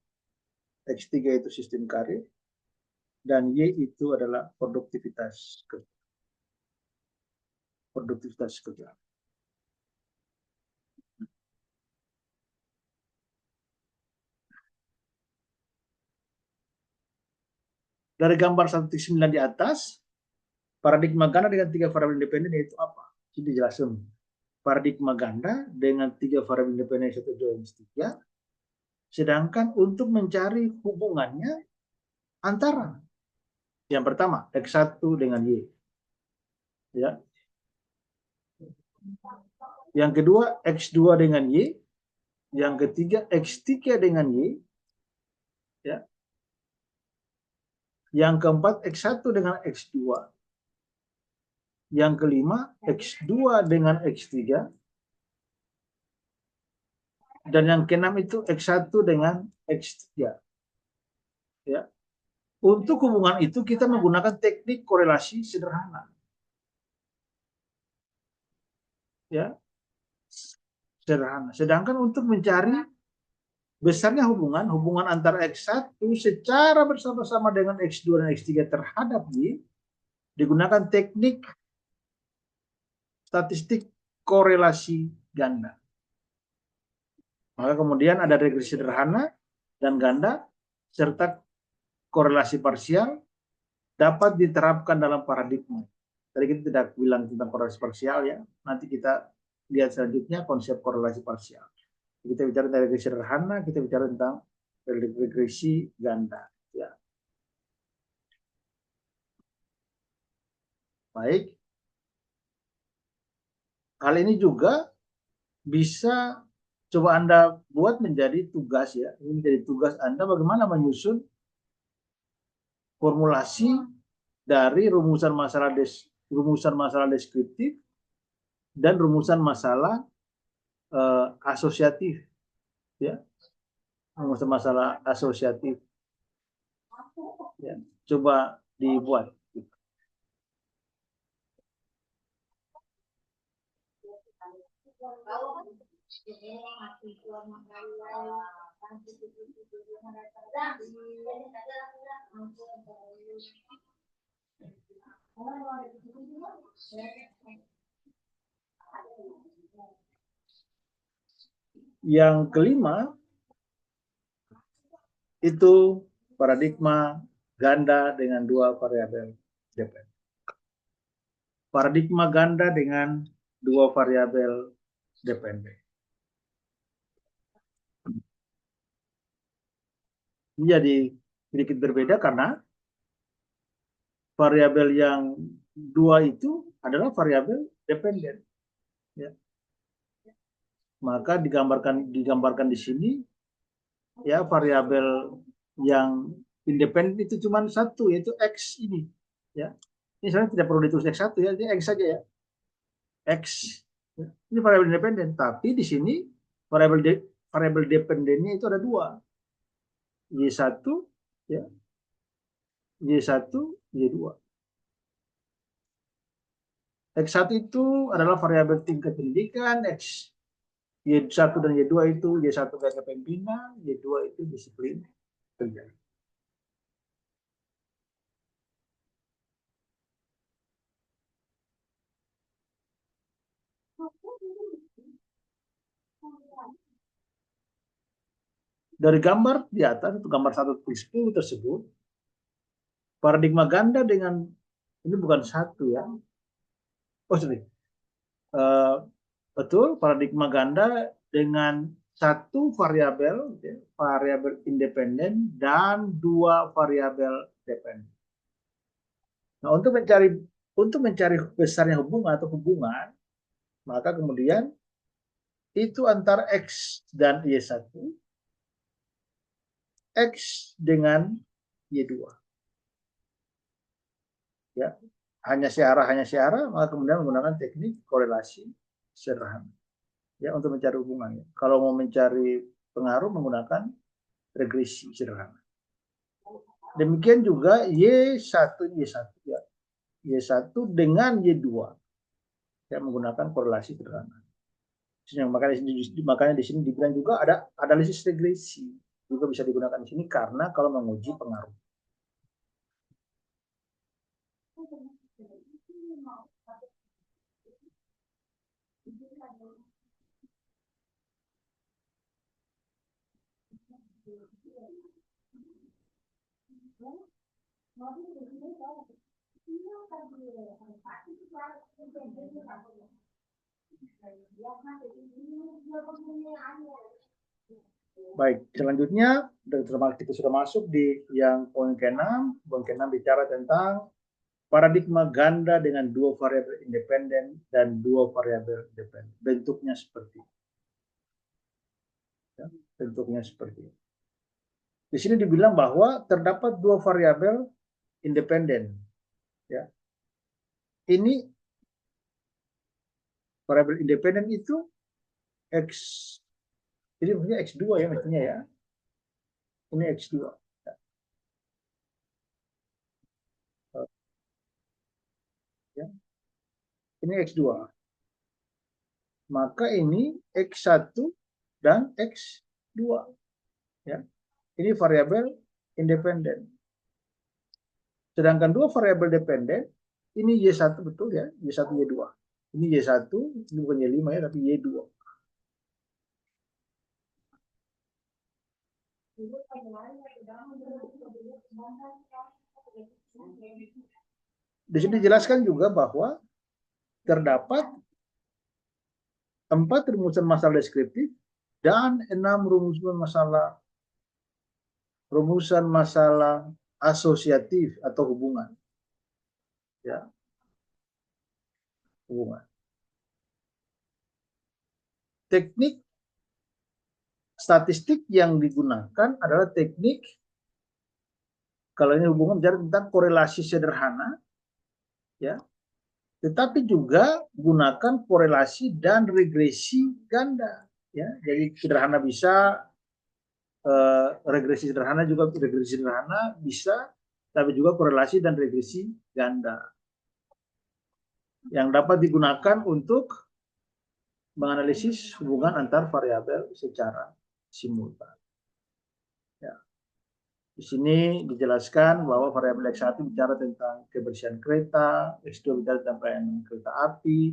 X3 itu sistem karir. Dan Y itu adalah produktivitas kerja. Dari gambar 1.9 di atas, paradigma ganda dengan tiga variabel independen yaitu apa? Ini dijelasin. Paradigma ganda dengan tiga variabel independen 1, 2, 3. Sedangkan untuk mencari hubungannya antara yang pertama X1 dengan Y. Ya. Yang kedua X2 dengan Y. Yang ketiga X3 dengan Y. Ya. Yang keempat X1 dengan X2. Yang kelima X2 dengan X3. Dan yang keenam itu X1 dengan X3. Ya. Untuk hubungan itu kita menggunakan teknik korelasi sederhana. Ya. Sederhana. Sedangkan untuk mencari besarnya hubungan antara X1 secara bersama-sama dengan X2 dan X3 terhadap Y digunakan teknik statistik korelasi ganda. Maka kemudian ada regresi sederhana dan ganda serta korelasi parsial dapat diterapkan dalam paradigma. Tadi kita tidak bilang tentang korelasi parsial ya. Nanti kita lihat selanjutnya konsep korelasi parsial. Kita bicara tentang regresi sederhana, kita bicara tentang regresi ganda. Ya. Baik. Hal ini juga bisa coba Anda buat menjadi tugas ya. Ini menjadi tugas Anda bagaimana menyusun formulasi dari rumusan masalah deskriptif dan rumusan masalah asosiatif ya. Rumusan masalah asosiatif. Ya. Coba dibuat. Yang kelima itu paradigma ganda dengan dua variabel dependen. Paradigma ganda dengan dua variabel dependen. Jadi sedikit berbeda karena variabel yang dua itu adalah variabel dependen. Ya. Maka digambarkan di sini ya variabel yang independen itu cuma satu, yaitu X ini. Ya. Ini sebenarnya tidak perlu ditulis X1 ya, ini X saja ya. X. Ya. Ini variabel independen, tapi di sini variabel dependennya itu ada dua. Y1 ya. Y1, Y2. X1 itu adalah variabel tingkat pendidikan, Y1 dan Y2 itu Y1 kepemimpinan, Y2 itu disiplin kerja. Dari gambar di atas, itu gambar 1/10 tersebut, paradigma ganda dengan, ini bukan satu ya. Oh, sorry. Betul, paradigma ganda dengan satu variabel, ya, variabel independen dan dua variabel dependen. Nah, untuk mencari besarnya hubungan atau hubungan, maka kemudian itu antara X dan Y1, X dengan Y2. Ya, hanya searah, maka kemudian menggunakan teknik korelasi sederhana. Ya, untuk mencari hubungannya. Kalau mau mencari pengaruh menggunakan regresi sederhana. Demikian juga Y1 ya. Y1 dengan Y2 ya, menggunakan korelasi sederhana. Makanya di sini dibilang juga ada analisis regresi juga bisa digunakan di sini karena kalau menguji pengaruh. Baik, selanjutnya kita sudah masuk di yang poin ke-6. Poin ke-6 bicara tentang paradigma ganda dengan dua variabel independen dan dua variabel dependen. Bentuknya seperti ini. Ya, bentuknya seperti ini. Di sini dibilang bahwa terdapat dua variabel independen. Ya. Ini variabel independen itu X. Jadi maksudnya X2 ya mestinya ya. Ini X2. Ya. Ini X2. Maka ini X1 dan X2. Ya. Ini variabel independen. Sedangkan dua variabel dependen, ini Y1 betul ya, Y1, Y2. Ini Y1, ini bukan Y5 ya, tapi Y2. Di sini dijelaskan juga bahwa terdapat 4 rumusan masalah deskriptif dan 6 rumusan masalah asosiatif atau hubungan. Ya. Hubungan. Teknik statistik yang digunakan adalah teknik, kalau ini hubungan bicara tentang korelasi sederhana, ya. Tetapi juga gunakan korelasi dan regresi ganda, ya. Jadi sederhana bisa, regresi sederhana bisa, tapi juga korelasi dan regresi ganda yang dapat digunakan untuk menganalisis hubungan antar variabel secara simultan. Di sini dijelaskan bahwa variabel X1 bicara tentang kebersihan kereta, X2 bicara tentang pelayanan kereta api,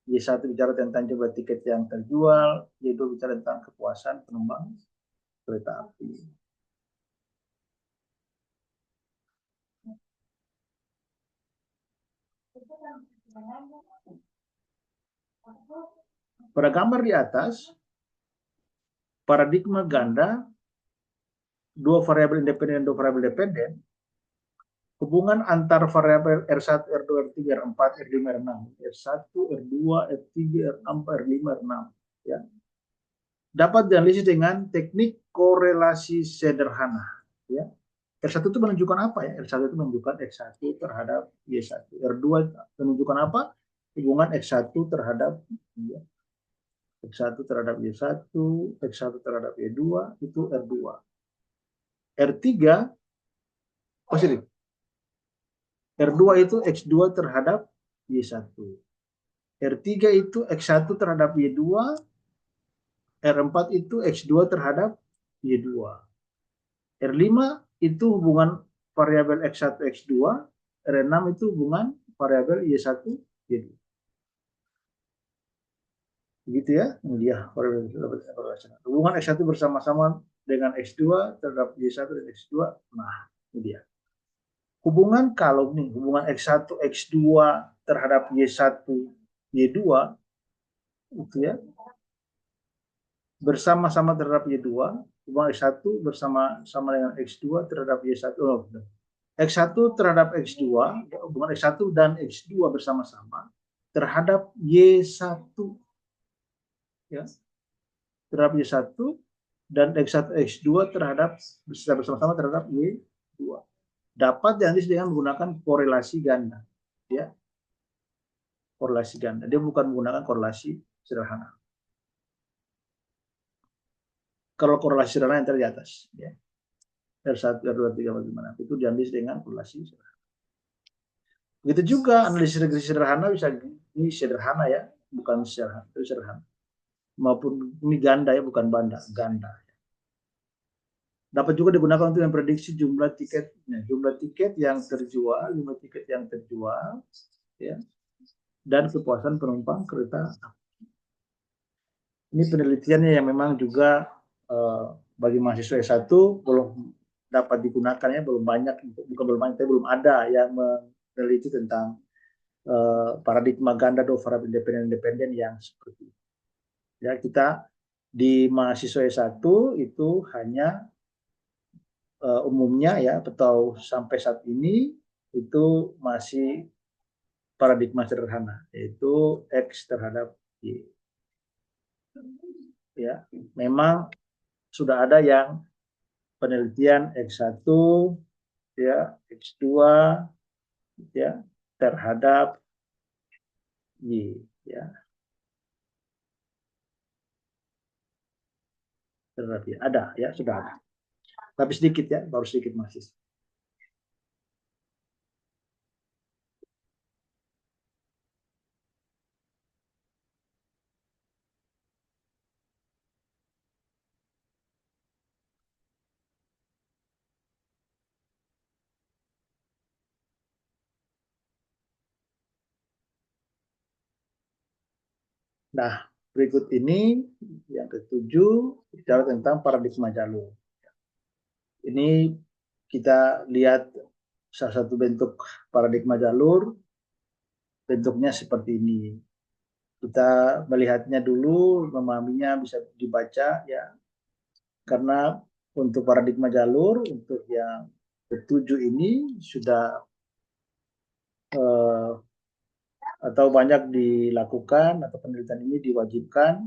Y1 bicara tentang jumlah tiket yang terjual, Y2 bicara tentang kepuasan penumpang kereta api. Pada gambar di atas, paradigma ganda, dua variabel independen dan dua variabel dependen, hubungan antar variabel R1, R2, R3, R4, R5, R6, R1, R2, R3, R4, R5, R6, ya, dapat dianalisis dengan teknik korelasi sederhana. Ya. R1 itu menunjukkan apa ya? R1 itu menunjukkan X1 terhadap Y1. R2 menunjukkan apa? Hubungan X1 terhadap ya, X1 terhadap Y1, X1 terhadap Y2, itu R2. R3 positif. R2 itu X2 terhadap Y1. R3 itu X1 terhadap Y2, R4 itu X2 terhadap Y2. R5 itu hubungan variabel X1, X2, R6 itu hubungan variabel Y1, Y2. Begitu ya, ini dia hubungan X1 bersama-sama dengan X2 terhadap Y1 dan X2. Nah, ini dia. Hubungan kalau nih, hubungan X1, X2 terhadap Y1, Y2, itu ya, bersama-sama terhadap Y2, hubungan X1 bersama-sama dengan X2 terhadap Y1. Oh, X1 terhadap X2, hubungan X1 dan X2 bersama-sama terhadap Y1, ya, terhadap Y1 dan X1 X2 terhadap bersama-sama terhadap Y2. Dapat dianalisis dengan menggunakan korelasi ganda, ya, korelasi ganda. Dia bukan menggunakan korelasi sederhana. Kalau korelasi sederhana yang tadi di atas, ya, R1, R2, R3, bagaimana? Itu dianalisis dengan korelasi sederhana. Begitu juga analisis regresi sederhana bisa ini sederhana ya, bukan sederhana, itu sederhana. Maupun ini ganda ya, bukan banda, ganda. Dapat juga digunakan untuk memprediksi jumlah tiket yang terjual, ya, dan kepuasan penumpang kereta. Ini penelitiannya yang memang juga bagi mahasiswa S1 belum dapat digunakan ya, belum banyak, bukan belum banyak, tapi belum ada yang meneliti tentang paradigma ganda dua variabel independen yang seperti itu. Ya, kita di mahasiswa S1 itu hanya umumnya ya, atau sampai saat ini itu masih paradigma sederhana, yaitu X terhadap Y. Ya, memang sudah ada yang penelitian X1 ya, X2 ya terhadap Y ya, terhadap Y. Ada ya, sudah ada. Tapi sedikit ya, baru sedikit masih. Nah, berikut ini yang ketujuh bicara tentang paradigma jalur. Ini kita lihat salah satu bentuk paradigma jalur, bentuknya seperti ini. Kita melihatnya dulu, memahaminya bisa dibaca ya. Karena untuk paradigma jalur, untuk yang ketujuh ini sudah atau banyak dilakukan, atau penelitian ini diwajibkan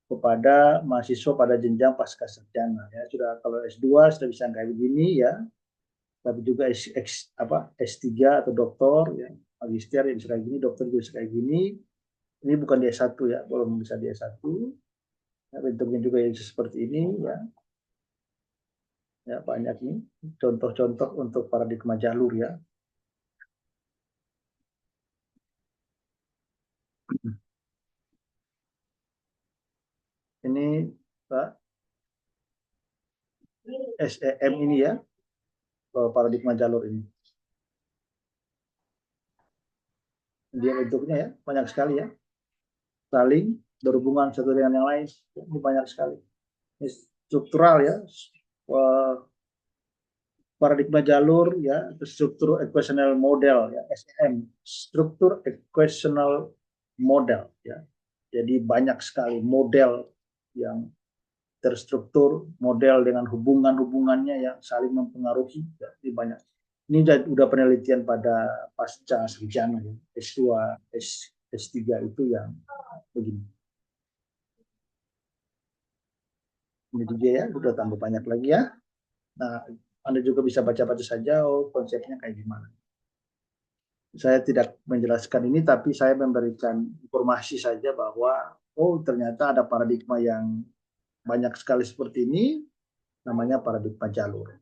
kepada mahasiswa pada jenjang pasca sarjana ya. Sudah kalau S2 sudah bisa kayak begini ya, tapi juga S3 atau doktor ya, magister yang bisa kayak gini, dokter juga bisa kayak gini. Ini bukan di S1 ya, belum bisa di S1. Ya, bentuknya juga yang seperti ini ya. Ya, banyak nih contoh-contoh untuk paradigma jalur ya. Ini Pak SEM ini ya. paradigma jalur ini. Dia bentuknya ya banyak sekali ya, saling berhubungan satu dengan yang lain, ini banyak sekali. Ini struktural ya, paradigma jalur ya, struktur equational model ya, SEM, struktur equational model ya. Jadi banyak sekali model yang terstruktur, model dengan hubungan-hubungannya yang saling mempengaruhi, ya, ini banyak. Ini udah penelitian pada pasca sarjana ya, S2, S3 itu yang begini. Ini juga ya, udah tambah banyak lagi ya. Nah, Anda juga bisa baca-baca saja konsepnya kayak gimana. Saya tidak menjelaskan ini, tapi saya memberikan informasi saja bahwa ternyata ada paradigma yang banyak sekali seperti ini, namanya paradigma jalur.